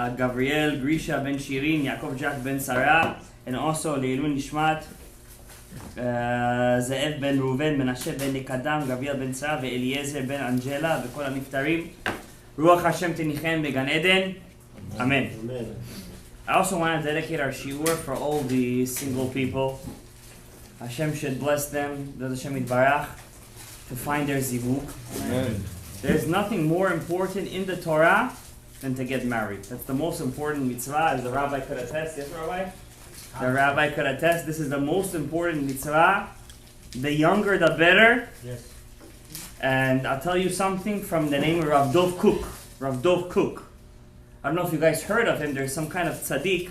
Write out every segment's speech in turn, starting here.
Gabriel Grisha ben Shirin, Yaakov Jack ben Sarah, and also Leilun Nishmat, Ze'ev ben Reuven, Menashe ben Nikadam, Gabriel ben Sarah, Eliezer ben Angela, וכל הנפטרים. Ruach Hashem tenichem began Eden. Amen. Amen. I also want to dedicate our shiur for all the single people. Hashem should bless them, Does Hashem Yitbarach, to find their zivug. Amen. There's nothing more important in the Torah than to get married. That's the most important mitzvah, as the rabbi could attest. Yes, Rabbi? The rabbi could attest. This is the most important mitzvah. The younger, the better. Yes. And I'll tell you something from the name of Rav Dov Cook. Rav Dov Cook. I don't know if you guys heard of him. There's some kind of tzaddik.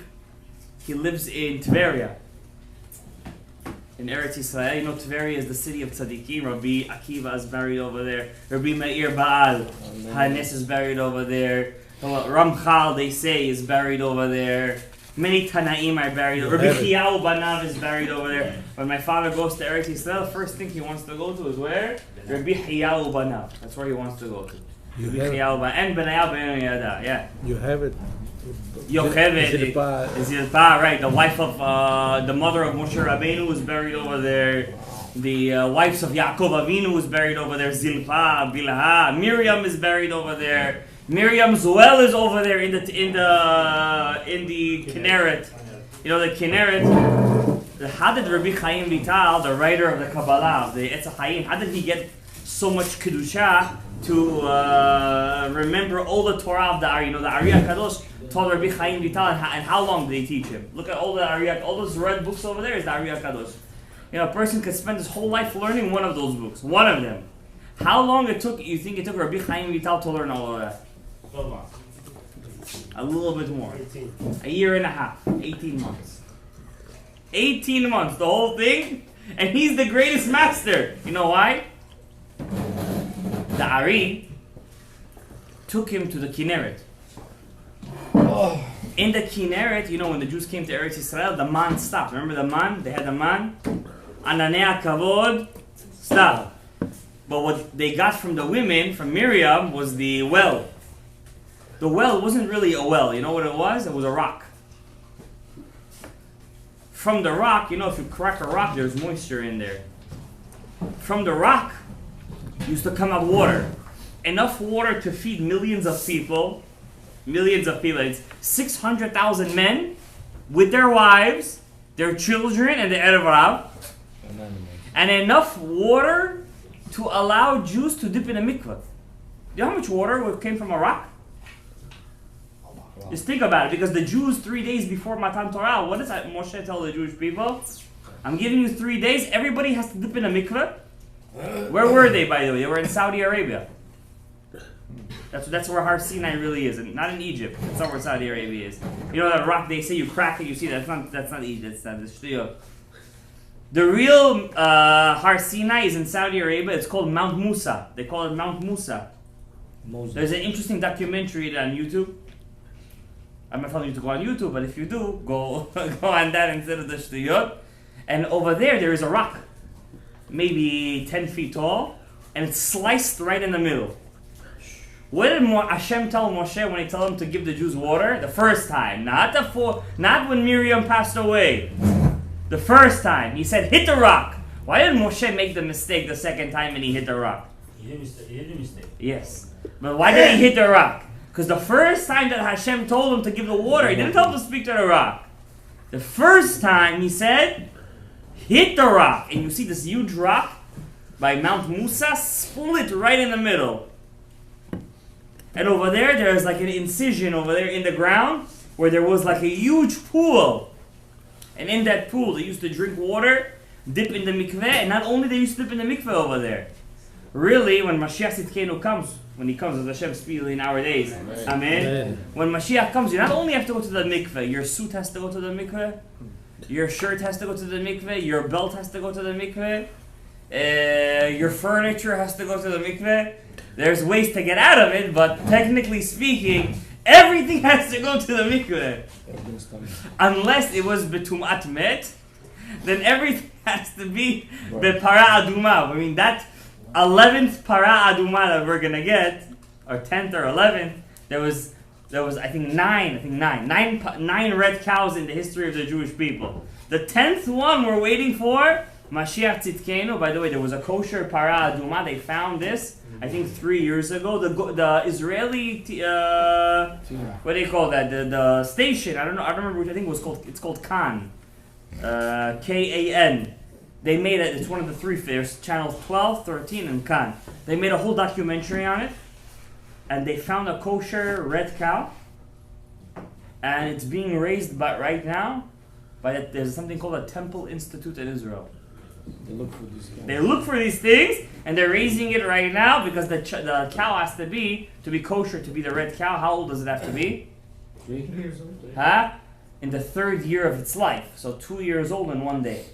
He lives in Tveria, in Eretz Yisrael. You know, Tveria is the city of tzaddikim. Rabbi Akiva is buried over there. Rabbi Meir Baal Hanes is buried over there. Ramchal, they say, is buried over there. Many Tanaim are buried. Rabbi Chiyahu Banav is buried over there. When my father goes to Eretz Yisrael, the first thing he wants to go to is where? Rabbi Chiyahu Banav. That's where he wants to go to. Rabbi Chiyahu Banav. And Benayahu ben Yehoyada, yeah. You have it. Yocheved, Zilpah, right. The wife of, the mother of Moshe Rabbeinu was buried over there. The wives of Yaakov Avinu was buried over there. Zilpah, Bilhah. Miryam is buried over there. Miriam's well is over there in the Kinneret. You know, the Kinneret. How did Rabbi Chaim Vital, the writer of the Kabbalah, of the Etz HaChaim, how did he get so much kedusha to remember all the Torah of the Ari? You know, the Ari HaKadosh told Rabbi Chaim Vital, and how long did he teach him? Look at all the Ari, all those red books over there is the Ari HaKadosh. You know, a person could spend his whole life learning one of those books, one of them. How long you think it took Rabbi Chaim Vital to learn all of that? 12 months. A little bit more. 18. A year and a half. 18 months. 18 months, the whole thing. And he's the greatest master. You know why? The Ari took him to the Kinneret. In the Kinneret, you know, when the Jews came to Eretz Yisrael, the man stopped. Remember the man? They had the man. Ananei Kavod stopped. But what they got from the women, from Miryam, was the well. The well wasn't really a well. You know what it was? It was a rock. From the rock, you know, if you crack a rock, there's moisture in there. From the rock used to come out water. Enough water to feed millions of people. Millions of people. It's 600,000 men with their wives, their children, and the Erev Rav. And enough water to allow Jews to dip in a mikveh. You know how much water came from a rock? Just think about it, because the Jews 3 days before Matan Torah, what does Moshe tell the Jewish people? I'm giving you 3 days, everybody has to dip in a mikveh. Where were they, by the way? They were in Saudi Arabia. That's where Har Sinai really is, and not in Egypt. That's not where Saudi Arabia is. You know that rock, they say you crack it, you see that's not Egypt, that's Shtuyot. The real Har Sinai is in Saudi Arabia. It's called Mount Musa. They call it Mount Musa. There's an interesting documentary on YouTube. I'm not telling you to go on YouTube, but if you do, go on that instead of the Shtuyot. And over there is a rock, maybe 10 feet tall, and it's sliced right in the middle. What did Hashem tell Moshe when he told him to give the Jews water? The first time, not when Miryam passed away. The first time, he said, hit the rock. Why did Moshe make the mistake the second time and he hit the rock? He did a mistake. Yes. But why did he hit the rock? Because the first time that Hashem told him to give the water, he didn't tell him to speak to the rock. The first time he said, hit the rock. And you see this huge rock by Mount Musa split right in the middle. And over there's like an incision over there in the ground where there was like a huge pool. And in that pool, they used to drink water, dip in the mikveh, and not only they used to dip in the mikveh over there. Really, when Mashiach Tzidkenu comes, when he comes, as Hashem speedily in our days, Amen. When Mashiach comes, you not only have to go to the mikveh, your suit has to go to the mikveh, your shirt has to go to the mikveh, your belt has to go to the mikveh, your furniture has to go to the mikveh. There's ways to get out of it, but technically speaking, everything has to go to the mikveh. Unless it was betumat met, then everything has to be bepara aduma. I mean, that 11th para aduma that we're going to get, or 10th or 11th, there was There was, I think nine red cows in the history of the Jewish people. The 10th one we're waiting for, Mashiach Tzidkenu. By the way, there was a kosher para aduma. They found this, I think 3 years ago. The Israeli, what do you call that? The station, I don't remember which, I think it's called Kan. Kan. They made it, it's one of the three, there's channels 12, 13, and Kan. They made a whole documentary on it. And they found a kosher red cow, and it's being raised right now there's something called a Temple Institute in Israel. They look for these cows. They look for these things, and they're raising it right now because the cow has to be kosher to be the red cow. How old does it have to be? 3 years old. Huh? In the 3rd year of its life, so 2 years old in one day.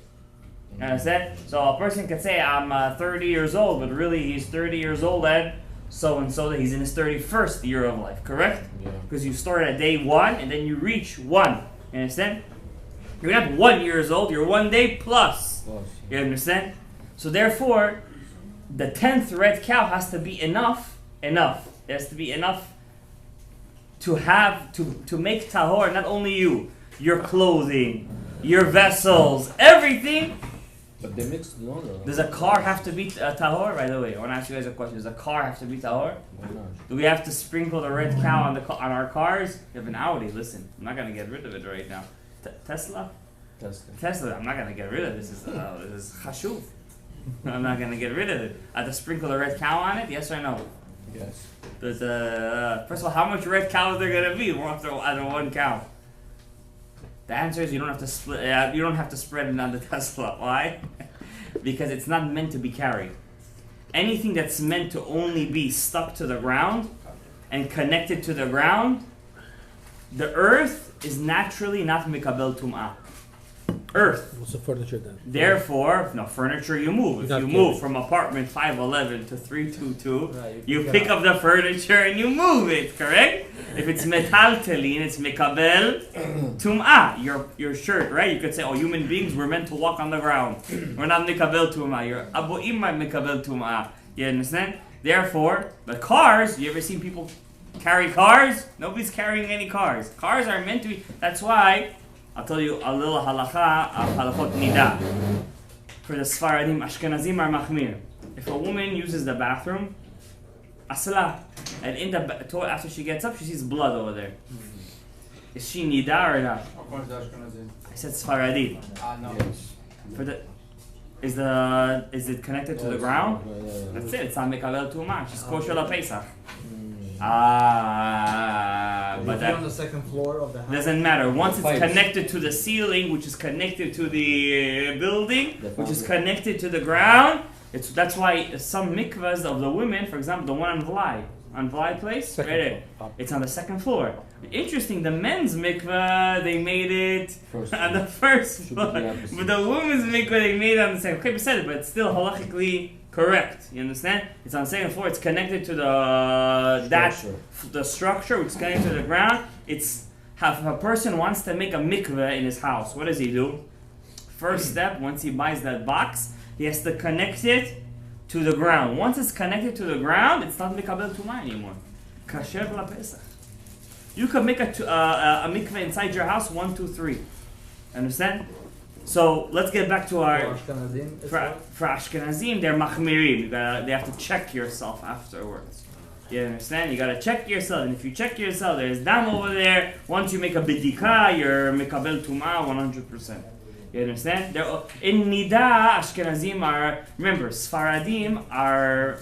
You understand? So a person could say, I'm 30 years old, but really he's 30 years old and so that he's in his 31st year of life, correct? Yeah. Because you start at day 1 and then you reach 1. You understand? You're not 1 years old, you're 1 day plus. You understand? So therefore, the 10th red cow has to be enough. It has to be enough to make tahor, not only you, your clothing, your vessels, everything. But they mix the water. Does a car have to be tahor? By the way, I want to ask you guys a question. Does a car have to be tahor? Why not? Do we have to sprinkle the red cow on our cars? You have an Audi. Listen, I'm not gonna get rid of it right now. Tesla. I'm not gonna get rid of this. This is chashuv. I'm not gonna get rid of it. I have to sprinkle the red cow on it. Yes or no? Yes. There's first of all, how much red cow is there gonna be? We're after one cow. The answer is you don't have to split. You don't have to spread it on the Tesla. Why? Because it's not meant to be carried. Anything that's meant to only be stuck to the ground and connected to the ground, the earth is naturally not mikabel tum'ah. Earth. What's the furniture then? Therefore, no furniture you move. If you move from apartment 511 to 322, you pick up the furniture and you move it, correct? If it's metaltelin, it's mikabel tum'ah. Your shirt, right? You could say, oh, human beings were meant to walk on the ground. We're not mikabel tum'ah. Your abu'im are mikabel tum'ah. You understand? Therefore, the cars, you ever seen people carry cars? Nobody's carrying any cars. Cars are meant to be, that's why, I'll tell you a little halacha of halachot nida. For the Sfaradim, Ashkenazim are machmir. If a woman uses the bathroom, asla, and in the after she gets up, she sees blood over there. Is she nida or not? I said Sfaradim. No. Yes. For the, is it connected to the ground? That's it. It's not mekabel tumah. She's kosher la Pesach. But that on the second floor of the house. doesn't matter. Once it's connected to the ceiling, which is connected to the building, which is connected to the ground, that's why some mikvahs of the women, for example, the one on Vlai place, right there, it's on the second floor. Interesting, the men's mikvah, they made it on the first floor, but the women's mikvah, they made it on the second. Okay, we said it, but it's still halachically correct. You understand? It's on the second floor. It's connected to the structure, which is connected to the ground. It's if a person wants to make a mikveh in his house, what does he do? First step, once he buys that box, he has to connect it to the ground. Once it's connected to the ground, it's not mikabel tumah anymore. Kasher la Pesach. You can make a mikveh inside your house. 1, 2, 3. Understand? So let's get back to our for Ashkenazim, they're machmirim. They have to check yourself afterwards. You understand? You gotta check yourself, and if you check yourself, there's dam over there. Once you make a bidika, you're mikabel tumah 100%. You understand? In nida, Ashkenazim are, remember, Sfaradim are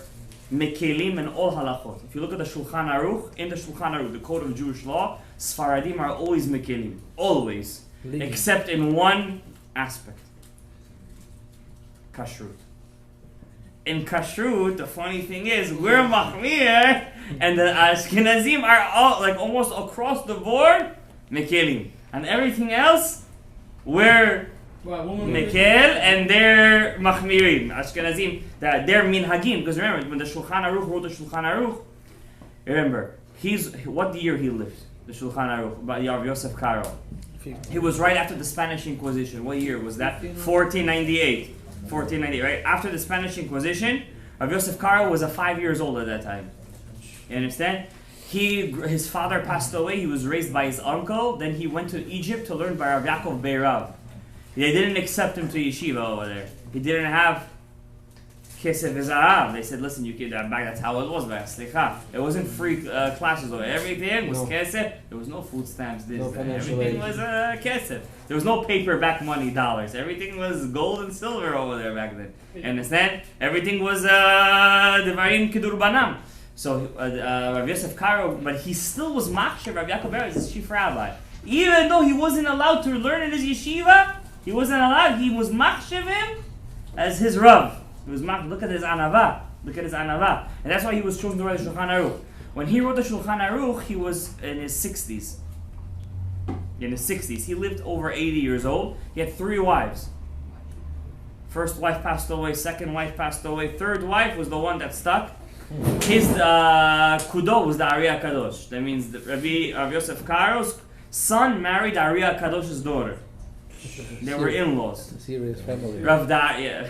mekelim in all halachot. If you look at the Shulchan Aruch, in the Shulchan Aruch, the code of Jewish law, Sfaradim are always mekelim, always, except in one aspect. Kashrut. In kashrut, the funny thing is, we're machmir, and the Ashkenazim are all, like almost across the board, mekelim. And everything else, we're mekel, and they're machmirim. Ashkenazim, they're minhagim. Because remember, when the Shulchan Aruch wrote the Shulchan Aruch, remember, what year he lived? The Shulchan Aruch, by Rav Yosef Karo. He was right after the Spanish Inquisition. What year was that? 1498. 1498, right? After the Spanish Inquisition, Rav Yosef Karo was 5 years old at that time. You understand? His father passed away. He was raised by his uncle. Then he went to Egypt to learn by Rav Yaakov Beirav. They didn't accept him to yeshiva over there. He didn't have kesef v'zarav. They said, listen, you can back. That's how it was. It wasn't free classes. Everything was kesef. There was no food stamps. Everything was kesef. There was no paperback money, dollars. Everything was gold and silver over there back then. You understand? Everything was devarim kedurbanam. So Rav Yosef Karo, but he still was machshav Rav Yaakov Beirav as his chief rabbi. Even though he wasn't allowed to learn in his yeshiva, he wasn't allowed. He was machshav him as his rav. He was look at his anava. Look at his anava. And that's why he was chosen to write the Shulchan Aruch. When he wrote the Shulchan Aruch, he was in his 60s. In his 60s. He lived over 80 years old. He had 3 wives. First wife passed away. Second wife passed away. Third wife was the one that stuck. His kudo was the Ariya Kadosh. That means Rav Yosef Karo's son married Ariya Kadosh's daughter. They were in-laws. Serious family. Rav Da, yeah.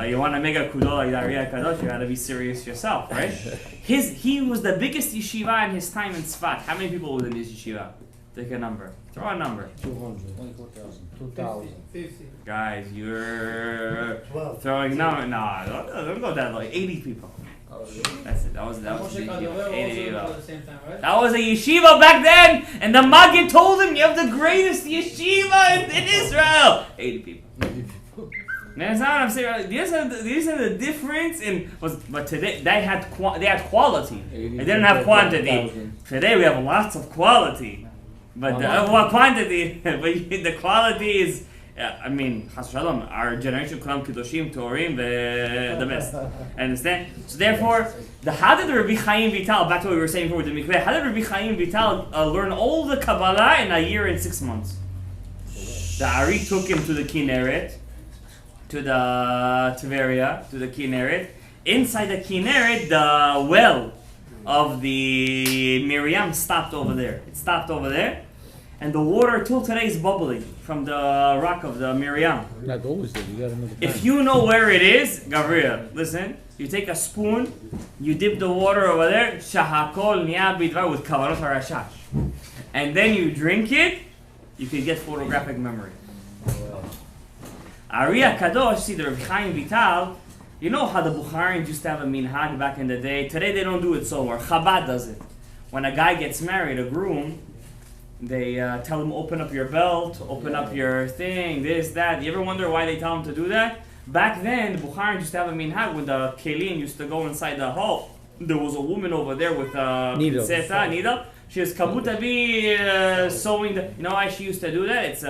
You want to make a kudo like the Ariya Kadosh, you got to be serious yourself, right? He was the biggest yeshiva in his time in Tzfat. How many people was in his yeshiva? Take a number. Throw a number. 200. 24,000. 2,000. 50. Guys, you're throwing no, don't go that low. 80 people. That's it. That was the 80 people. That was a yeshiva back then, and the Maggid told him you have the greatest yeshiva in Israel. 80 people. That's not what I'm saying. These are the difference in. But today they had quality. They didn't have quantity. Today we have lots of quality, but quantity. But the quality is. I mean, Chas Shalom, our generation Kulam Kedoshim, Torim, the best. Understand? So therefore, how did Rabbi Chaim Vital, back to what we were saying before with the mikveh, how did Rabbi Chaim Vital learn all the Kabbalah in a year and 6 months? The Ari took him to the Kinneret, to the Tveria, to the Kinneret. Inside the Kinneret, the well of the Miryam stopped over there. It stopped over there. And the water till today is bubbling from the rock of the Miryam. Not always there. You gotta know the time. If you know where it is, Gabriel, listen. You take a spoon, you dip the water over there, shahakol niya bidvar with kavanot harashash, and then you drink it. You can get photographic memory. Ariya Kadosh, see the Rav Chaim Vital. You know how the Bukharians used to have a minhag back in the day. Today they don't do it so much. Chabad does it. When a guy gets married, a groom. They tell him, open up your belt, open up your thing, this, that. You ever wonder why they tell him to do that? Back then, the Bukharians used to have a minhag when the kelim used to go inside the hall. There was a woman over there with a needle. She was kabuta bi sewing the. You know why she used to do that? It's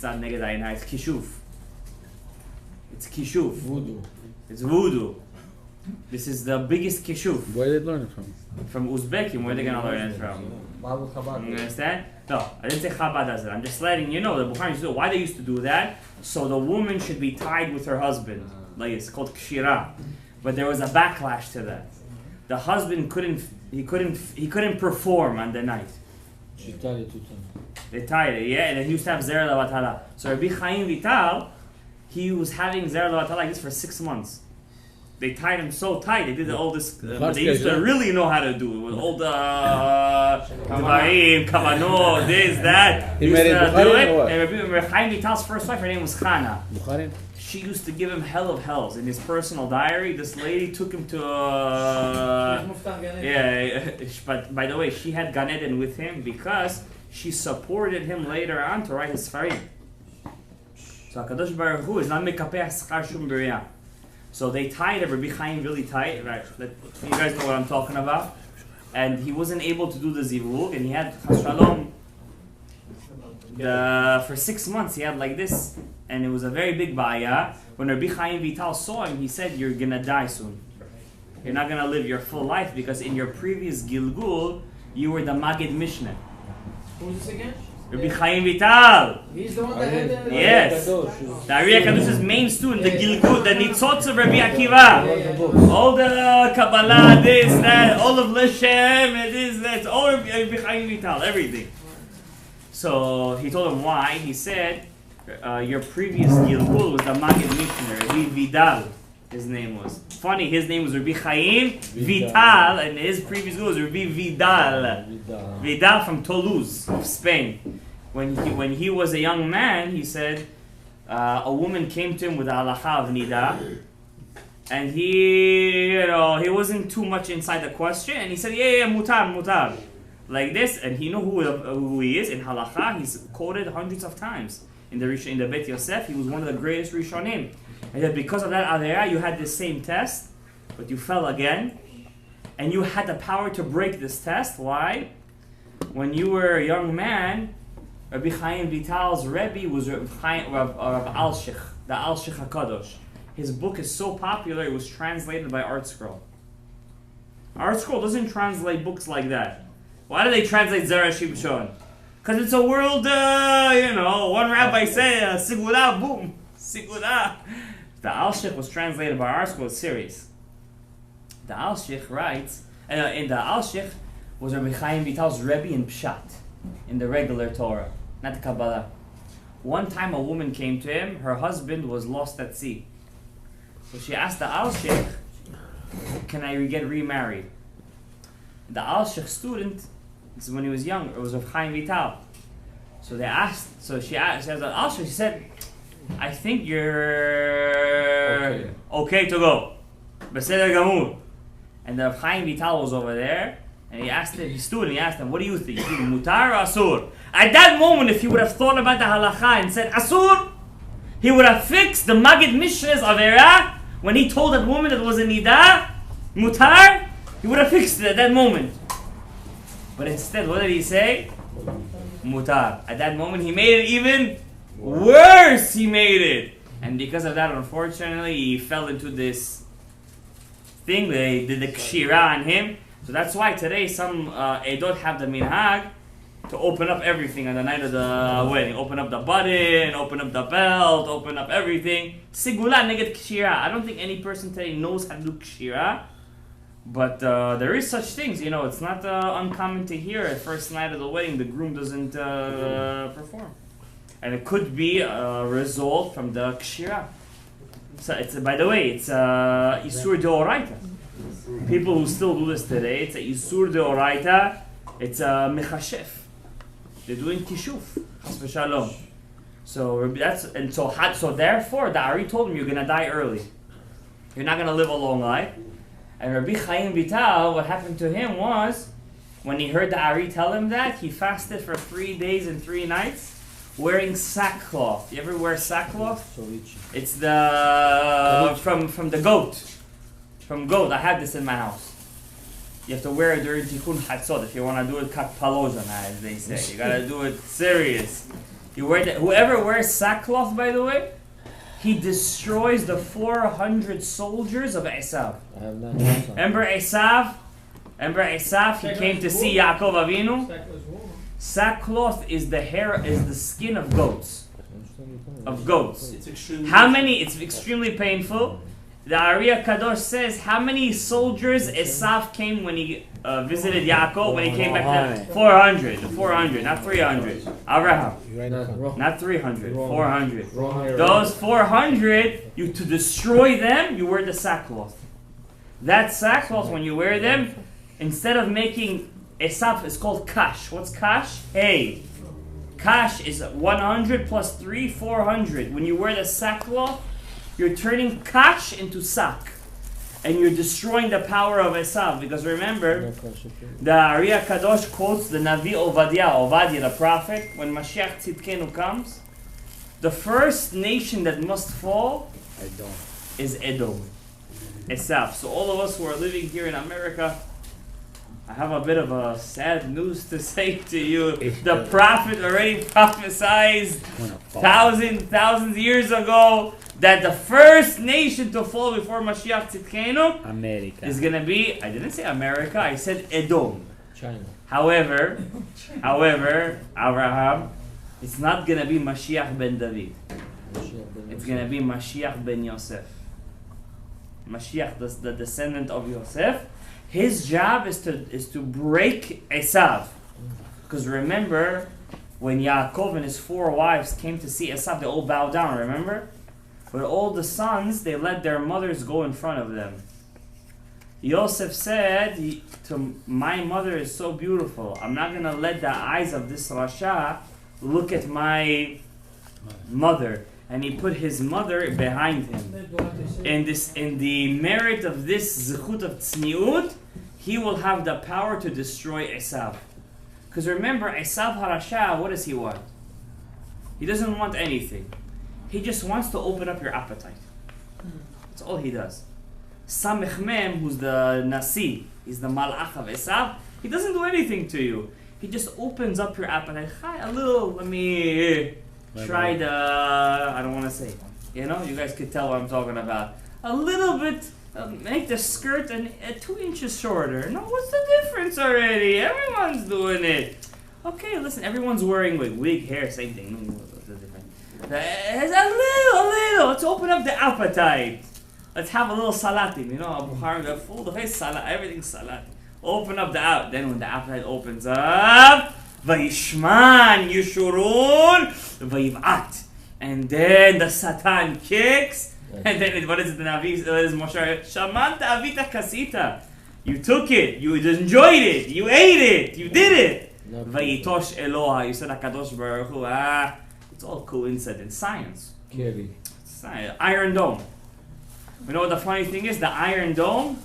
not neged ayin, it's kishuf. It's kishuf. Voodoo. It's voodoo. This is the biggest kishuf. Where did they learn it from? From Uzbekim. Where are they gonna learn it from? You understand? No, I didn't say Chabad does it. I'm just letting you know the Bukhari used to do it. Why they used to do that? So the woman should be tied with her husband. Like it's called kshira. But there was a backlash to that. The husband couldn't perform on the night. She tied it 2 times. They tied it, yeah, and then he used to have Zera Lavatala. So Rabbi Chaim Vital, he was having Zera Lavatala like this for 6 months. They tied him so tight. They did all this. They used to really know how to do it with all the Devarim, Kavanot, this, that. He made it Bukhari or what? And Rabbi Chaim Vital's first wife, her name was Chana. Bukhari? She used to give him hell of hells. In his personal diary, this lady took him to but by the way, she had Gan Eden with him because she supported him later on to write his Sfarim. So HaKadosh Baruch Hu is not mekapeach schar shum b'riyah. So they tied Rabbi Chaim really tight, right? You guys know what I'm talking about. And he wasn't able to do the zivug, and he had Chas Shalom. For 6 months he had like this, and it was a very big ba'aya. When Rabbi Chaim Vital saw him, he said, "You're gonna die soon. You're not gonna live your full life because in your previous Gilgul, you were the Maggid Mishnah." Who's this again? Rabbi Chaim Vital. He's the one that had the... Yes. The Ariya Kadosh's main student, the Gilgul, the Nitzotz of Rabbi Akiva. All the Kabbalah, this, that, all of Leshem, this, that, all of Rabbi Chaim Vital, everything. So he told him why. He said, your previous Gilgul was the Maggid Mishnah, Rabbi Vidal. his name was. Funny, his name was Rabbi Chaim Vital, and his previous school was Rabbi Vidal. Vidal from Toulouse, of Spain. When he was a young man, he said a woman came to him with the halacha of nida, and he wasn't too much inside the question, and he said, yeah, mutar, like this, and he knew who he is in halacha. He's quoted hundreds of times in the Beit Yosef. He was one of the greatest Rishonim. And that because of that Avera, you had the same test, but you fell again, and you had the power to break this test. Why? When you were a young man, Rabbi Chaim Vital's Rebbe was Rav Alshich, the Alshich HaKadosh. His book is so popular, it was translated by Art Scroll. Art Scroll doesn't translate books like that. Why do they translate Zera Shimshon? Because it's a world, one rabbi said, Sigula, boom, Sigula. The Alshich was translated by Art Scroll, it's serious. The Alshich writes, in the Alshich was Rabbi Chaim Vital's Rebbe in Pshat, in the regular Torah, not the Kabbalah. One time a woman came to him, her husband was lost at sea. So she asked the Alshich, can I get remarried? The Alshich student, this is when he was young, it was of Chaim Vital. So she asked the Alshich, she said, I think you're okay to go. Beseder Gamur. And the Chaim Vital was over there, and he asked him, what do you think? Mutar or Asur? At that moment, if he would have thought about the halacha and said Asur, he would have fixed the Magid Mishre's Avera when he told that woman that was a Nida, Mutar, he would have fixed it at that moment. But instead, what did he say? Mutar. At that moment, he made it even worse. He made it. And because of that, unfortunately, he fell into this thing. They did the kshira on him. So that's why today some Edot have the minhag to open up everything on the night of the wedding. Open up the button, open up the belt, open up everything. Sigula neged kshira. I don't think any person today knows how to do kshira. But there is such things, it's not uncommon to hear at first night of the wedding the groom doesn't perform. And it could be a result from the kshira. So by the way, it's Isur Deoraita. People who still do this today, it's a Isur Deoraita, it's a Mechashef. They're doing Kishuf, Chas Shalom. So therefore the Ari told him you're gonna die early. You're not gonna live a long life. And Rabbi Chaim Vital, what happened to him was, when he heard the Ari tell him that, he fasted for 3 days and 3 nights, wearing sackcloth. You ever wear sackcloth? It's the from the goat. From goat. I have this in my house. You have to wear it during Tikkun Hatzot if you want to do it kak palozana, as they say. You gotta do it serious. You wear that. Whoever wears sackcloth, by the way, he destroys the 400 soldiers of Esav. Remember Esav? He came to see Yaakov Avinu. Sackcloth is the hair, is the skin of goats. It's extremely painful. The Ari Kadosh says how many soldiers Esav came when he visited Yaakov, when he came back to 400, not 300. Abraham, not 300, 400. Those 400, to destroy them, you wear the sackcloth. That sackcloth, when you wear them, instead of making Esav, is called kash. What's kash? Hey. Kash is 100 plus 3, 400. When you wear the sackcloth, you're turning kash into sak. And you're destroying the power of Esav. Because remember, the Ari Kadosh quotes the Navi Ovadia the prophet, when Mashiach Tzidkenu comes, the first nation that must fall is Edom. Esav. So all of us who are living here in America, I have a bit of a sad news to say to you. The prophet already prophesied thousands years ago that the first nation to fall before Mashiach Tzidkenu is going to be, I didn't say America, I said Edom. China. However, Abraham, it's not going to be Mashiach ben David. It's going to be Mashiach ben Yosef. Mashiach, the descendant of Yosef. His job is to break Esav. Because remember, when Yaakov and his 4 wives came to see Esav, they all bowed down, remember? But all the sons, they let their mothers go in front of them. Yosef said, my mother is so beautiful. I'm not going to let the eyes of this Rasha look at my mother. And he put his mother behind him. In the merit of this Zechut of Tzniut, he will have the power to destroy Esav. Because remember, Esav Harasha, what does he want? He doesn't want anything. He just wants to open up your appetite. That's all he does. Samech Mem, who's the Nasi, he's the Malach of Esav, he doesn't do anything to you. He just opens up your appetite. A little, let me try the, I don't want to say, you guys could tell what I'm talking about. A little bit, make the skirt 2 inches shorter. No, what's the difference already? Everyone's doing it. Okay, listen, everyone's wearing wig, hair, same thing. What's the difference? It's a little. Let's open up the appetite. Let's have a little salatim. Bukhari, full the face salat, everything's salat. Open up the appetite. Then when the appetite opens up, Vayishman Yishurun Vayiv'at. And then the Satan kicks. And then what is it? The Navi is Moshe. Shamanta Avita Kasita. You took it. You enjoyed it. You ate it. You did it. Vayitosh Eloha. You said HaKadosh Baruch Hu. It's all coincidence. Science. Science. Iron Dome. You know what the funny thing is? The Iron Dome,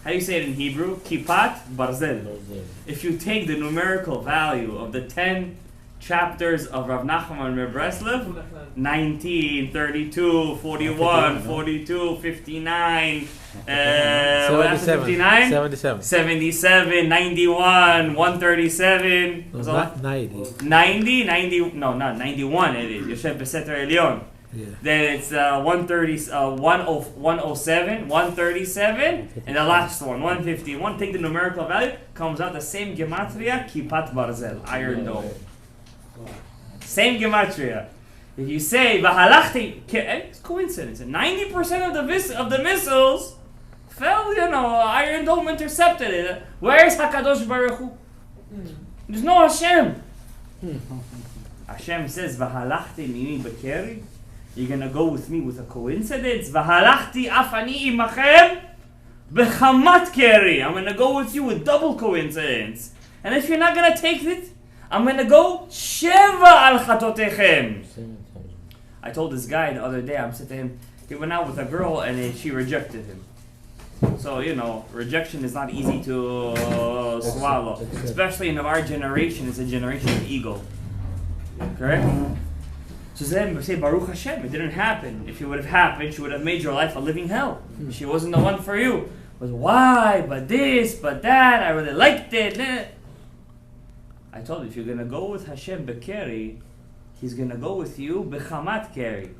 how do you say it in Hebrew? Kipat Barzel. If you take the numerical value of the 10 chapters of Rav Nachman Breslev, 19, 32, 41, 42, 59, 77, 77, 91, 137. Not 90. 90, no, not 91 it is. Yosef Beseter Elyon. Yeah. Then it's 107, 137, and the last one, 151. Take the numerical value, comes out the same gematria, Kipat Barzel, Iron Dome. Same gematria. If you say Beha'alotcha, it's coincidence. 90% of the missiles fell. Iron Dome intercepted it. Where is Hakadosh Baruch Hu? There's no Hashem. Hashem says Beha'alotcha mimi bekeri. You're going to go with me with a coincidence? V'halachti afani imachem b'chamat keri. I'm going to go with you with double coincidence. And if you're not going to take it, I'm going to go sheva al chatotechem. I told this guy the other day, I'm saying to him, he went out with a girl and she rejected him. So, rejection is not easy to swallow. Especially in our generation, it's a generation of ego. Correct? So then say, Baruch Hashem, it didn't happen. If it would have happened, she would have made your life a living hell. She wasn't the one for you. But why? But this, but that. I really liked it. I told you, if you're going to go with Hashem Bekeri, He's going to go with you Bechamat Keri.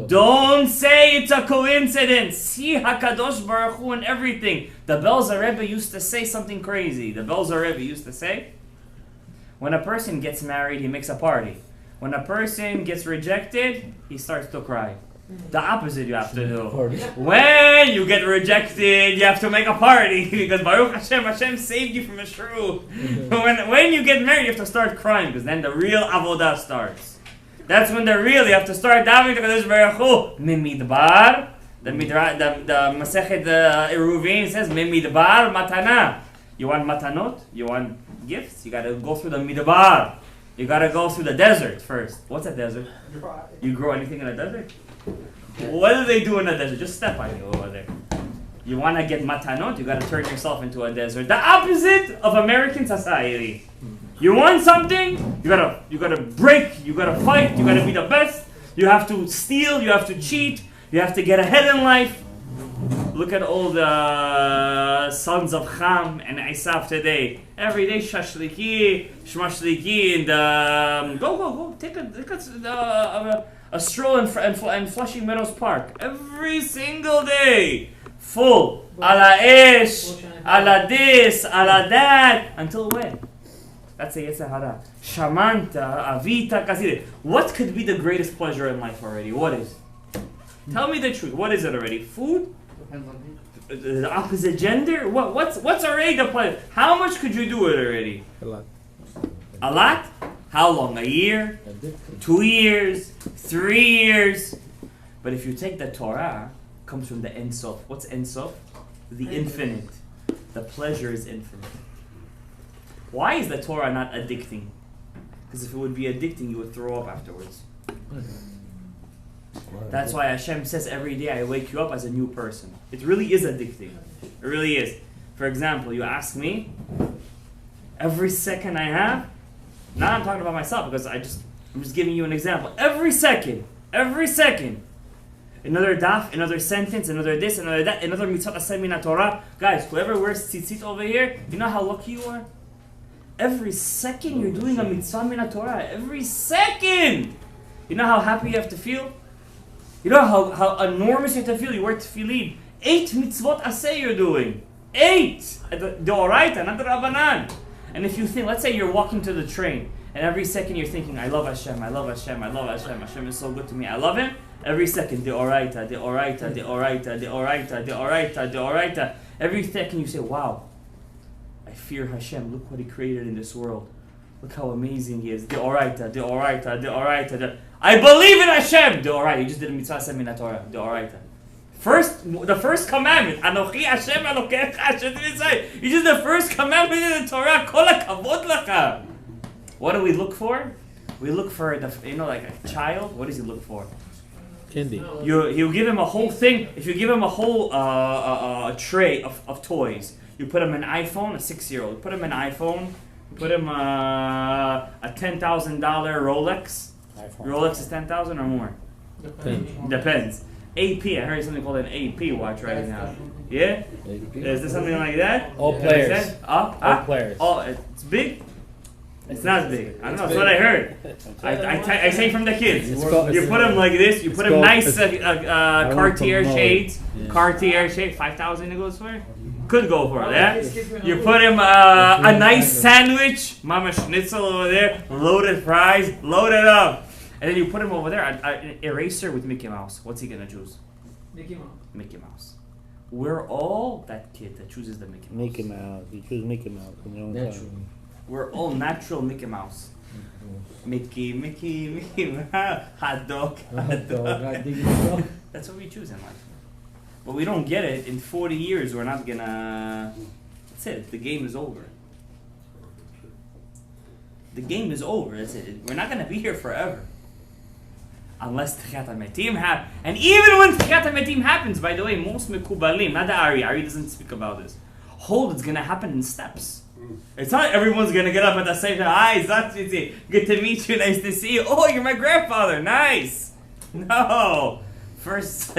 Don't say it's a coincidence. See HaKadosh Baruch Hu and everything. The Belzer Rebbe used to say something crazy. The Belzer Rebbe used to say, when a person gets married, he makes a party. When a person gets rejected, he starts to cry. The opposite you have to do. When you get rejected, you have to make a party because Baruch Hashem, Hashem saved you from a shrew. When you get married, you have to start crying because then the real avodah starts. That's when you have to start davening to Kadosh Baruch Hu. Mimidbar. The Masechet Eruvin says Mimidbar matana. You want matanot? You want gifts? You got to go through the midbar. You gotta go through the desert first. What's a desert? You grow anything in a desert? What do they do in a desert? Just step on you over there. You wanna get matanot? You gotta turn yourself into a desert. The opposite of American society. You want something? You gotta break. You gotta fight. You gotta be the best. You have to steal. You have to cheat. You have to get ahead in life. Look at all the sons of Ham and Esav today. Every day, shashliki, shmashliki, and go. Take a stroll in Flushing Meadows Park. Every single day. Full. Ala ish, ala this, ala that. Until when? That's a Yetzer Hara. Shamanta, avita, kasire. What could be the greatest pleasure in life already? What is? Tell me the truth. What is it already? Food? The opposite gender? What's already the pleasure? How much could you do it already? A lot. A lot? How long? A year? 2 years? 3 years? But if you take the Torah, it comes from the Ein Sof. What's Ein Sof? The infinite. The pleasure is infinite. Why is the Torah not addicting? Because if it would be addicting, you would throw up afterwards. That's why Hashem says every day I wake you up as a new person. It really is addicting. It really is. For example, you ask me, every second I have, now I'm talking about myself because I'm just giving you an example. Every second, another daf, another sentence, another this, another that, another mitzvah aseh min Torah. Guys, whoever wears tzitzit over here, you know how lucky you are? Every second you're doing a mitzvah min Torah. Every second! You know how happy you have to feel? You know how enormous you have to feel? You wear tefillin. 8 mitzvot aseh you're doing. 8! The oraita, not the rabbanan. And if you think, let's say you're walking to the train, and every second you're thinking, I love Hashem, I love Hashem, I love Hashem, Hashem is so good to me, I love Him. Every second, the oraita, the oraita, the oraita, the oraita, the oraita, the oraita. Every second you say, wow, I fear Hashem, look what He created in this world. Look how amazing He is. The oraita, the oraita, the oraita, I believe in Hashem! The oraita, you just did a mitzvah aseh min Torah, the oraita. The first commandment, Anochi Hashem Elokecha Hashem Yisrael. You just the first commandment in the Torah. Kol hakavod lecha. What do we look for? We look for like a child. What does he look for? Candy. You give him a whole thing. If you give him a whole tray of toys, you put him an iPhone, a 6-year-old. You put him an iPhone. You put him a $10,000 Rolex. Rolex is 10,000 or more. Depends. AP, I heard something called an AP watch right now. Yeah? Is there something like that? All players. All players. Oh, it's big? It's not big. I don't know, that's what I heard. I say from the kids. You put them like this, you put them nice Cartier shades. Yeah. Cartier shade, 5,000 it goes for? Could go for it, yeah? You put him a nice sandwich, Mama Schnitzel over there, loaded fries, load it up. And then you put him over there, an eraser with Mickey Mouse. What's he gonna choose? Mickey Mouse. Mickey Mouse. We're all that kid that chooses the Mickey Mouse. Mickey Mouse. You choose Mickey Mouse in your own time. We're all natural Mickey Mouse. Mickey, hot dog. That's what we choose in life. But we don't get it. In 40 years, we're not gonna... That's it. The game is over. The game is over. That's it. We're not gonna be here forever. Unless Tchiyat HaMetim happens. And even when Tchiyat HaMetim happens, by the way, most Mekubalim, not the Ari doesn't speak about this, hold it's going to happen in steps. It's not everyone's going to get up at the same time. Hi, Zatzvitzi, good to meet you, nice to see you. Oh, you're my grandfather, nice. No. First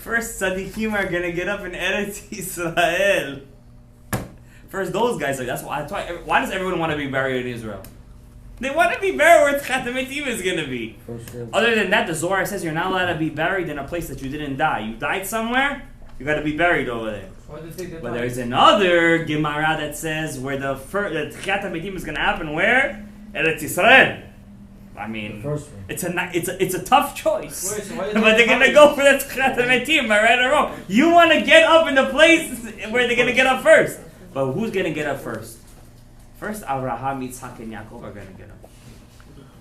Tzaddikim are going to get up in Eretz Yisrael. First those guys, that's why does everyone want to be buried in Israel? They want to be buried where Tchiyat HaMetim is going to be. Other than that, the Zohar says you're not allowed to be buried in a place that you didn't die. You died somewhere, you got to be buried over there. But there's another Gemara that says where the Tchiyat HaMetim is going to happen. Where? Eretz Yisrael. I mean, it's a tough choice. But they're going to go for the Tchiyat HaMetim, am I right or wrong? You want to get up in the place where they're going to get up first. But who's going to get up first? First, Abraham, Yitzhak, and Yaakov are going to get up.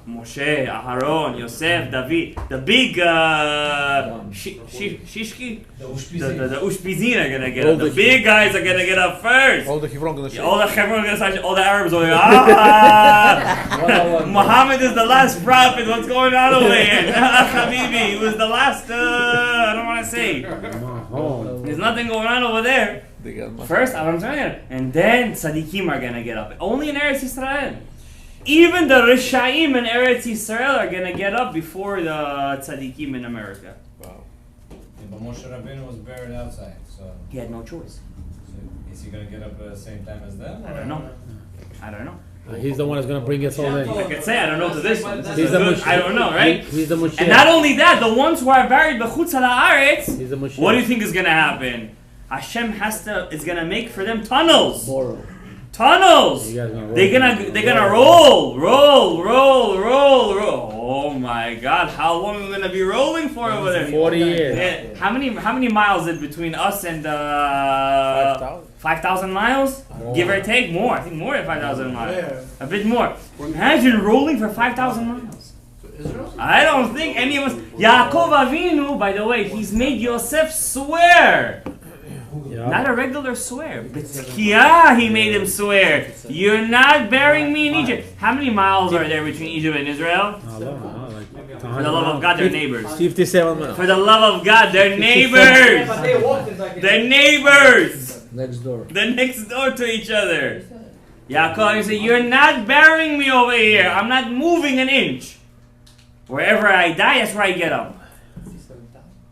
Moshe, Aharon, Yosef, David, the big Shishki, the Ushpizin are going to get up. The big guys are going to get up first. All the Hebron going to All the Arabs are going, Muhammad is the last prophet. What's going on over here? Habibi, he was the last, I don't want to say. There's nothing going on over there. First, I'm telling you, and then Tzaddikim are going to get up. Only in Eretz Yisrael. Even the Rishaim in Eretz Yisrael are going to get up before the Tzaddikim in America. Wow. Yeah, but Moshe Rabbeinu was buried outside, so... He had no choice. So is he going to get up at the same time as them? I don't know. He's the one that's going to bring us all in. I could say, I don't know to this one. He's the Moshe. I don't know, right? He's the Moshe. And not only that, the ones who are buried b'chutz ha'aretz, He's the Moshe. what do you think is going to happen? Hashem is going to make for them tunnels. Tunnels. They're gonna roll. Oh my God! How long are we gonna be rolling for over there? 40 years. Yeah. How many miles is between us and 5,000 miles? Give or take more. I think more than 5,000 miles. A bit more. Imagine rolling for 5,000 miles. Israel? I don't think any of us. Yaakov Avinu, by the way, he's made Yosef swear. Not a regular swear. B'tzkiah, he made him swear. You're not burying me in Egypt. How many miles are there between Egypt and Israel? For the love of God, they're neighbors. 57 miles. For the love of God, they're neighbors. They're neighbors. Next door. They're next door to each other. Yaakov said, you're not burying me over here. I'm not moving an inch. Wherever I die, that's where I get up.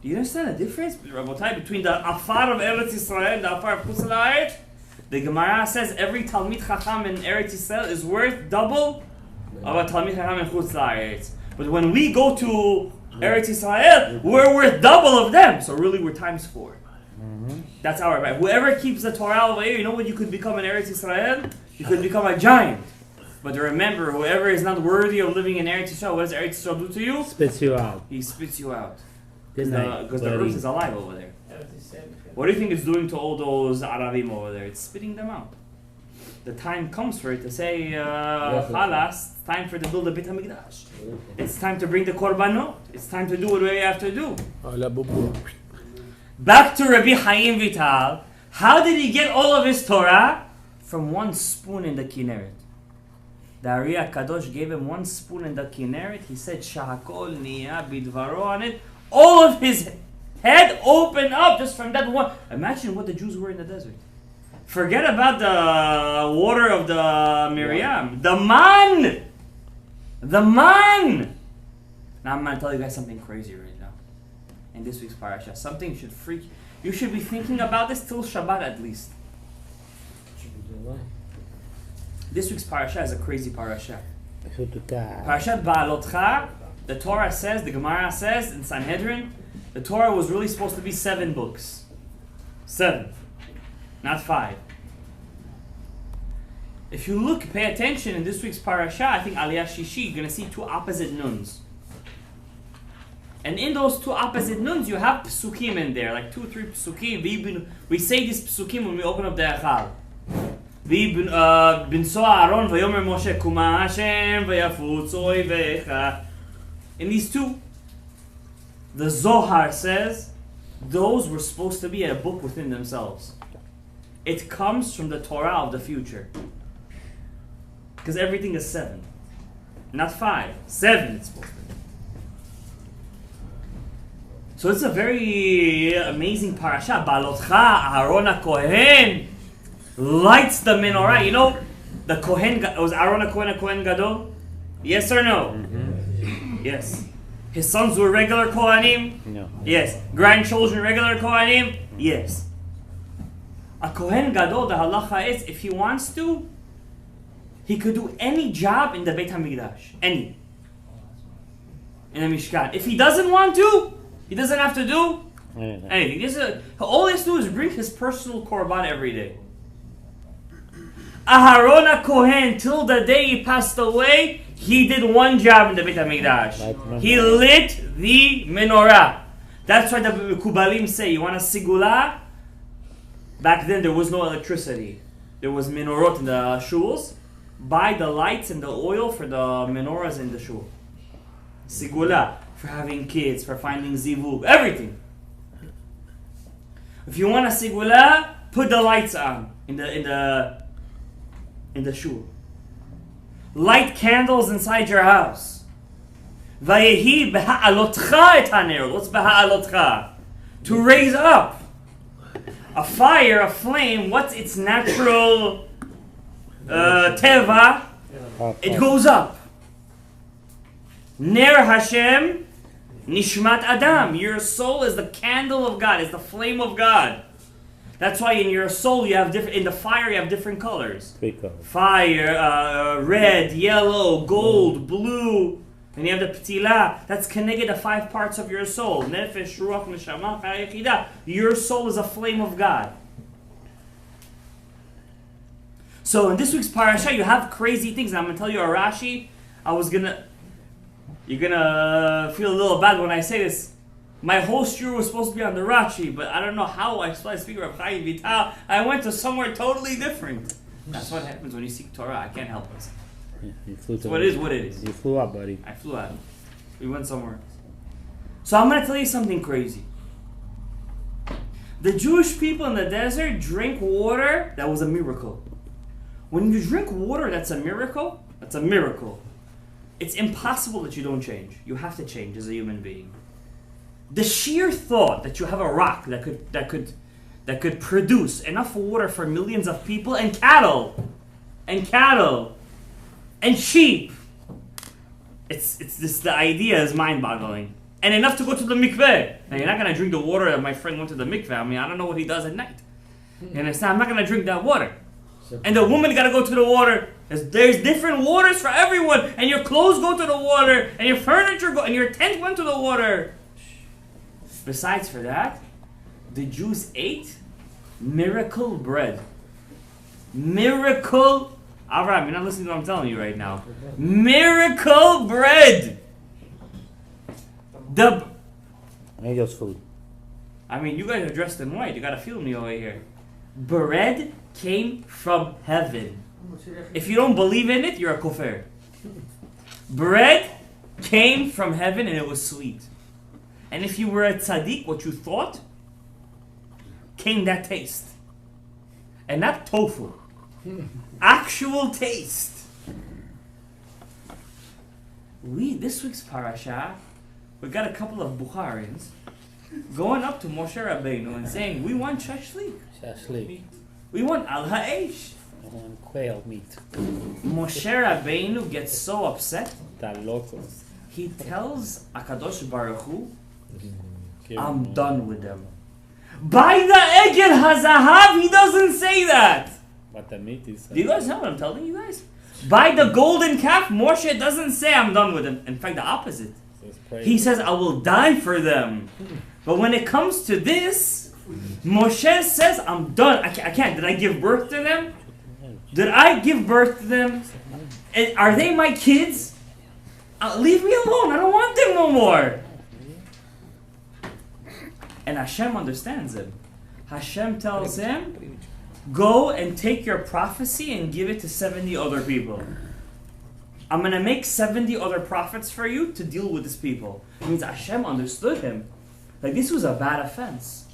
Do you understand the difference, Rabotai, between the Afar of Eretz Yisrael and the Afar of Chutz La'aretz? The Gemara says every Talmid Chacham in Eretz Yisrael is worth double of a Talmid Chacham in Chutz La'aretz. But when we go to Eretz Yisrael, we're worth double of them. So really, we're times 4. That's our right. Whoever keeps the Torah over here, you know what you could become in Eretz Yisrael? You could become a giant. But remember, whoever is not worthy of living in Eretz Yisrael, what does Eretz Yisrael do to you? Spits you out. He spits you out. Good night, Because the earth is alive over there. What do you think it's doing to all those Arabim over there? It's spitting them out. The time comes for it to say, Halas, it's time for to build a Beit HaMikdash. It's time to bring the Korbanot. It's time to do what we have to do. Back to Rabbi Chaim Vital. How did he get all of his Torah? From 1 spoon in the Kinneret. The Ari HaKadosh gave him 1 spoon in the Kinneret. He said, Shahakol niya bidvaro on it. All of his head opened up just from that one. Imagine what the Jews were in the desert. Forget about the water of the Miryam. The man! The man! Now I'm going to tell you guys something crazy right now. In this week's parasha. Something should freak you. You should be thinking about this till Shabbat at least. This week's parasha is a crazy parasha. Parashat Beha'alotcha, the Torah says, the Gemara says in Sanhedrin, the Torah was really supposed to be 7 books. 7. Not 5. If you look, pay attention in this week's parasha, I think Aliyah Shishi, you're going to see 2 opposite nuns. And in those 2 opposite nuns, you have psukim in there, like 2 or 3 psukim. We say these psukim when we open up the Echal. Aaron vayomer Moshe kuma Hashem vayafutz oivecha. In these 2, the Zohar says those were supposed to be a book within themselves. It comes from the Torah of the future. Because everything is 7. Not 5. 7 it's supposed to be. So it's a very amazing parasha. Beha'alotcha, Aaron HaKohen lights the menorah. You know, the Kohen, was Aaron a Kohen Gadol? Yes or no? Mm-hmm. Yes. His sons were regular Kohanim? No. Yes. Grandchildren regular Kohanim? Yes. A Kohen Gadol, the halacha is, if he wants to, he could do any job in the Beit HaMikdash. Any. In the Mishkan. If he doesn't want to, he doesn't have to do anything. All he has to do is bring his personal korban every day. Aharon HaKohen, till the day he passed away, he did 1 job in the Beit HaMikdash. He lit the menorah. That's why the Kubalim say, you want a sigula? Back then there was no electricity. There was menorot in the shuls. Buy the lights and the oil for the menorahs in the shul. Sigula, for having kids, for finding zivug, everything. If you want a sigula, put the lights on in the shul. Light candles inside your house. Vayehi beha'alotcha et haner. What's beha'alotcha? To raise up. A fire, a flame, what's its natural teva? It goes up. Ner Hashem, nishmat Adam. Your soul is the candle of God, is the flame of God. That's why in your soul you have in the fire you have different colors. 3 colors. Fire, red, yellow, gold, blue. And you have the ptila. That's connected the 5 parts of your soul. Nefesh, ruach, neshama, chaya, yechidah. Your soul is a flame of God. So in this week's parasha you have crazy things. And I'm going to tell you a Rashi. You're going to feel a little bad when I say this. My whole shiur was supposed to be on the Rashi, but I don't know how I speak Rav Chaim Vital. I went to somewhere totally different. That's what happens when you seek Torah. I can't help it. Yeah, you flew to What it is, what it is. You flew out, buddy. I flew out. We went somewhere. So I'm going to tell you something crazy. The Jewish people in the desert drink water that was a miracle. When you drink water that's a miracle, that's a miracle. It's impossible that you don't change. You have to change as a human being. The sheer thought that you have a rock that could produce enough water for millions of people and cattle and sheep. It's this, the idea is mind-boggling. And enough to go to the mikveh. Now, you're not going to drink the water that my friend went to the mikveh. I mean, I don't know what he does at night. You understand? I'm not going to drink that water. And the woman got to go to the water. There's different waters for everyone. And your clothes go to the water. And your furniture and your tent went to the water. Besides for that, the Jews ate miracle bread. Miracle. Avraham, you're not listening to what I'm telling you right now. Miracle bread. Angel's food. I mean, you guys are dressed in white. You gotta feel me over here. Bread came from heaven. If you don't believe in it, you're a kofar. Bread came from heaven and it was sweet. And if you were a tzaddik, what you thought, came that taste. And not tofu. Actual taste. This week's parasha, we got a couple of Bukharians going up to Moshe Rabbeinu and saying, we want shashlik. Shashlik. We want al ha'esh. I want quail meat. Moshe Rabbeinu gets so upset. That local. He tells Akadosh Baruch Hu, I'm done with them. By the Egel HaZahav, he doesn't say that. But the meat is... Do you guys know what I'm telling you guys? By the golden calf, Moshe doesn't say I'm done with them. In fact, the opposite. He says, I will die for them. But when it comes to this, Moshe says, I'm done. I can't. Did I give birth to them? Did I give birth to them? Are they my kids? Leave me alone. I don't want them no more. And Hashem understands him. Hashem tells him, go and take your prophecy and give it to 70 other people. I'm going to make 70 other prophets for you to deal with these people. It means Hashem understood him. Like, this was a bad offense.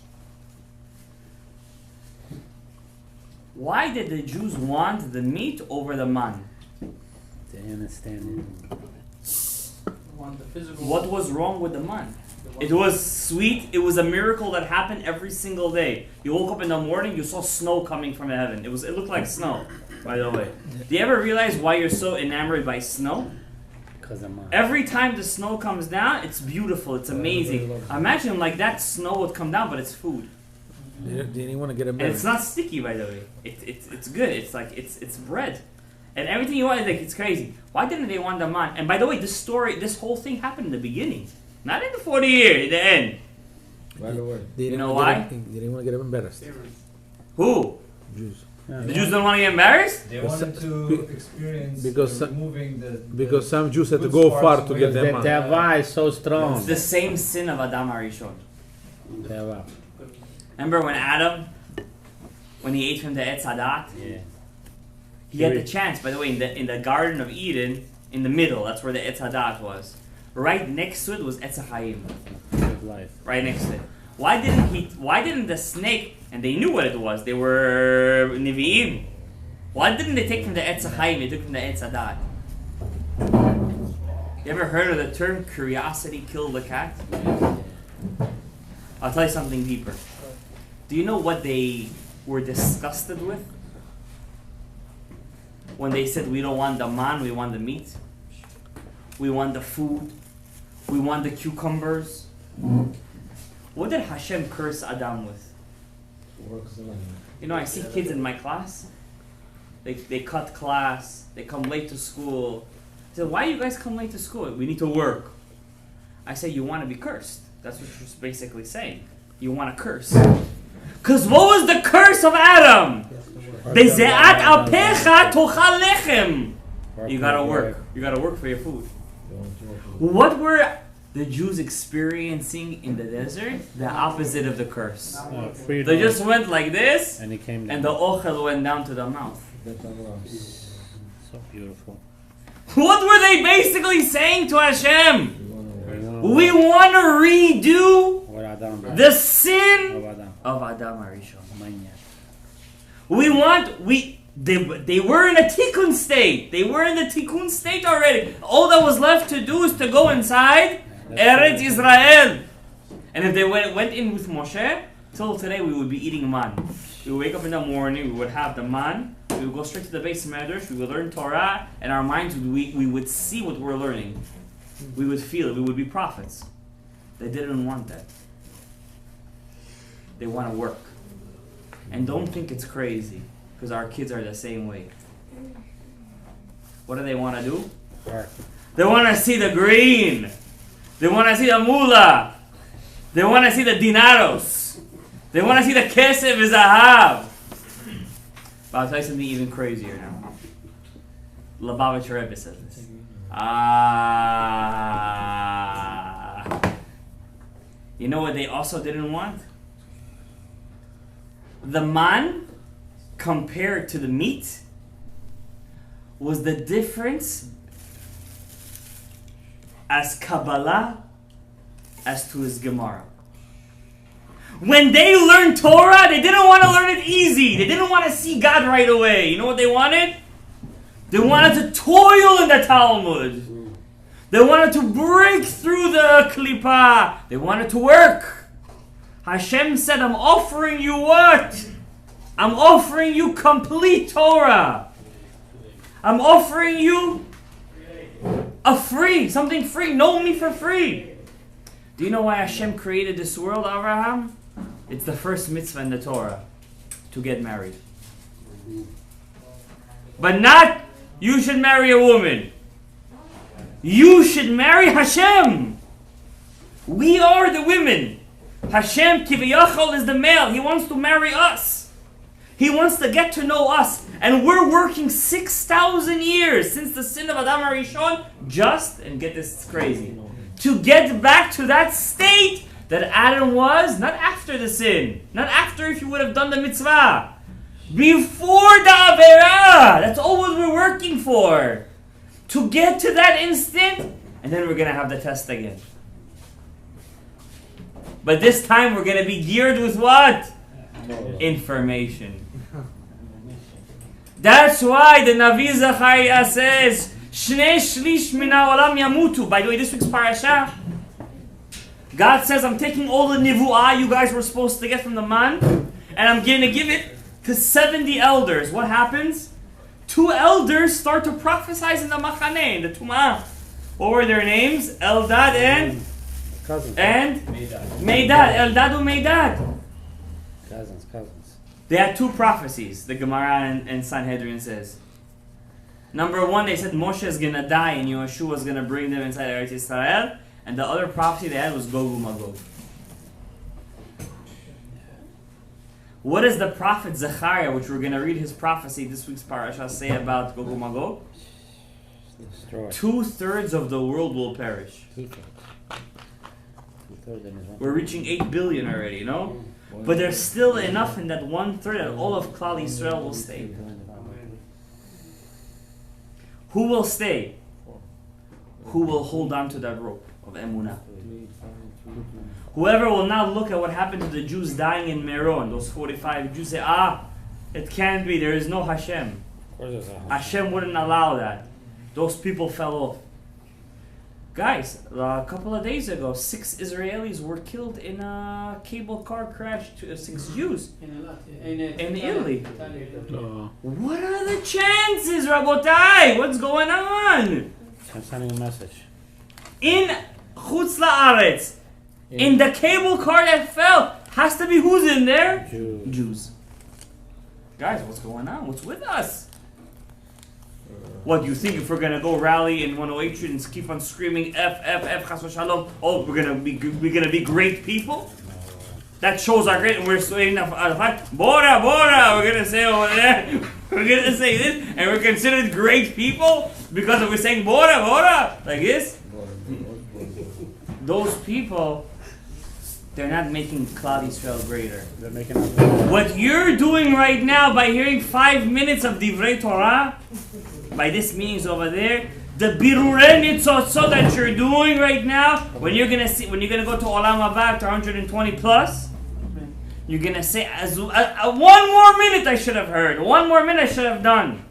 Why did the Jews want the meat over the man? They understand it. What was wrong with the man? It was sweet. It was a miracle that happened every single day. You woke up in the morning, you saw snow coming from heaven. It looked like snow, by the way. Do you ever realize why you're so enamored by snow? Every time the snow comes down, it's beautiful. It's amazing. Imagine like that snow would come down, but it's food. Didn't you want to get a And it's not sticky, by the way. It's good. It's like it's bread. And everything you want, like, it's crazy. Why didn't they want the man? And by the way, this whole thing happened in the beginning. Not in the 40 years, in the end. Right away. You know why? They didn't want to get embarrassed. Who? Jews. The Jews don't want to get embarrassed? They wanted to experience removing the... Because some Jews had to go far to get them out. Their Tava is so strong. It's the same sin of Adam HaRishon. Tava. Remember when Adam, when he ate from the Etz Hadat? Yeah. He had the chance, by the way, in the Garden of Eden, in the middle, that's where the Etz Hadat was. Right next to it was Etz HaChaim. Good life. Right next to it. Why didn't the snake, and they knew what it was, they were Nevi'im. Why didn't they take from the Etz HaChaim, they took from the Etz Hadat? You ever heard of the term curiosity killed the cat? I'll tell you something deeper. Do you know what they were disgusted with? When they said, we don't want the man, we want the meat. We want the food. We want the cucumbers. What did Hashem curse Adam with? You know, I see kids in my class. They cut class. They come late to school. I said, why do you guys come late to school? We need to work. I say, you want to be cursed. That's what you're basically saying. You want to curse. Because what was the curse of Adam? Bezeat apecha tochal lechem. You gotta work. You gotta work for your food. What were the Jews experiencing in the desert? The opposite of the curse. They just went like this, And he came down. and the ochel went down to the mouth. So beautiful. What were they basically saying to Hashem? We want to redo Or Adam. the sin Or Adam. of Adam Arishon. Manya. They were in a tikkun state. They were in the tikkun state already. All that was left to do is to go inside Eretz Israel. And if they went in with Moshe, till today we would be eating man. We would wake up in the morning, we would have the man, we would go straight to the base medrash, we would learn Torah, and our minds we would see what we're learning. We would feel it, we would be prophets. They didn't want that. They want to work. And don't think it's crazy, because our kids are the same way. What do they want to do? Work. They want to see the green. They want to see the mula. They want to see the dinaros. They want to see the kesef v'zahav. But I'll tell you something even crazier now. Lubavitch Rebbe says this. You know what they also didn't want? The man compared to the meat was the difference as Kabbalah as to his Gemara. When they learned Torah, they didn't want to learn it easy. They didn't want to see God right away. You know what they wanted? They wanted to toil in the Talmud. They wanted to break through the Klippa. They wanted to work. Hashem said, I'm offering you what? I'm offering you complete Torah. I'm offering you something free. Know me for free. Do you know why Hashem created this world, Abraham? It's the first mitzvah in the Torah, to get married. But not, you should marry a woman. You should marry Hashem. We are the women. Hashem Kiviyachol is the male. He wants to marry us. He wants to get to know us. And we're working 6,000 years since the sin of Adam HaRishon, and get this, it's crazy, to get back to that state that Adam was, not after the sin, not after if you would have done the mitzvah, before the Averah. That's all what we're working for. To get to that instant, and then we're going to have the test again. But this time we're going to be geared with what? Information. That's why the Navi Zachariah says, Shnei shlish min ha'olam yamutu. By the way, this week's Parashat, God says, I'm taking all the nivu'ah you guys were supposed to get from the man, and I'm going to give it to 70 elders. What happens? 2 elders start to prophesize in the Machaneh, in the Tumah. What were their names? Eldad and Cousins. Meidad. Eldad and Meidad. Cousins. They had 2 prophecies, the Gemara and Sanhedrin says. Number 1, they said Moshe is going to die and Yeshua is going to bring them inside Eretz Yisrael. And the other prophecy they had was Gog Magog. What does the prophet Zechariah, which we're going to read his prophecy this week's Parashat, say about Gog Magog? 2/3 of the world will perish. We're reaching 8 billion already, you know? But there's still enough in that 1/3 that all of Klal Yisrael will stay. Who will stay? Who will hold on to that rope of Emunah? Whoever will not look at what happened to the Jews dying in Miryam, those 45 Jews say, it can't be, there is no Hashem. Hashem wouldn't allow that. Those people fell off. Guys, a couple of days ago, 6 Israelis were killed in a cable car crash, 6 Jews in Italy. What are the chances, Rabotai? What's going on? I'm sending a message. In Chutz La'aretz, in the cable car that fell, has to be who's in there? Jews. Guys, what's going on? What's with us? What do you think if we're gonna go rally in 108 Street and keep on screaming F, Chas v'Shalom? Oh, we're gonna be great people? That shows our great, and we're swaying out of fight. Bora, we're gonna say over there. We're gonna say this, and we're considered great people because we're saying Bora, like this. Those people, they're not making Klal Yisrael greater. They're making What you're doing right now by hearing 5 minutes of Divrei Torah, by this meetings over there, The birurei nitzotzot that you're doing right now, when you're gonna go to Olam Haba to 120 plus, you're gonna say, one more minute I should have heard, one more minute I should have done.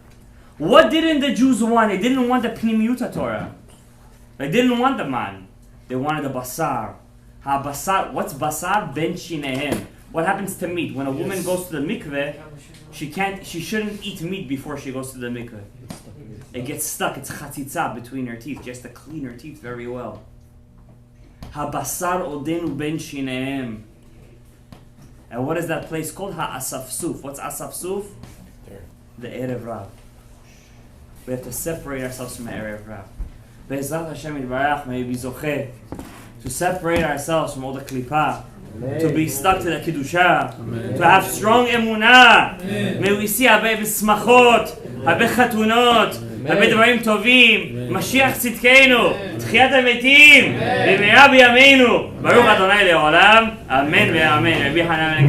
What didn't the Jews want? They didn't want the Pnimiyut Torah. They didn't want the man. They wanted the basar. Basar. What's basar? Ben shinehem. What happens to meat? When a woman goes to the mikveh, she shouldn't eat meat before she goes to the mikveh. It gets stuck. It's chatzitza between her teeth. She has to clean her teeth very well. Basar odenu ben shinehem. And what is that place called? Asafsuf. What's Asafsuf? The Erev Rav. We have to separate ourselves from the Erev Rav. Be'ezrat Hashem Yitbarach, may we be zocheh to separate ourselves from all the klippah, to be stuck to the Kiddusha, to have strong emunah. May we see הרבה בשמחות, הרבה חתונות, הרבה דברים טובים, משיח צדקנו, תחיית המתים, במהרה בימינו, ברוך אדוני לעולם, אמן ואמן.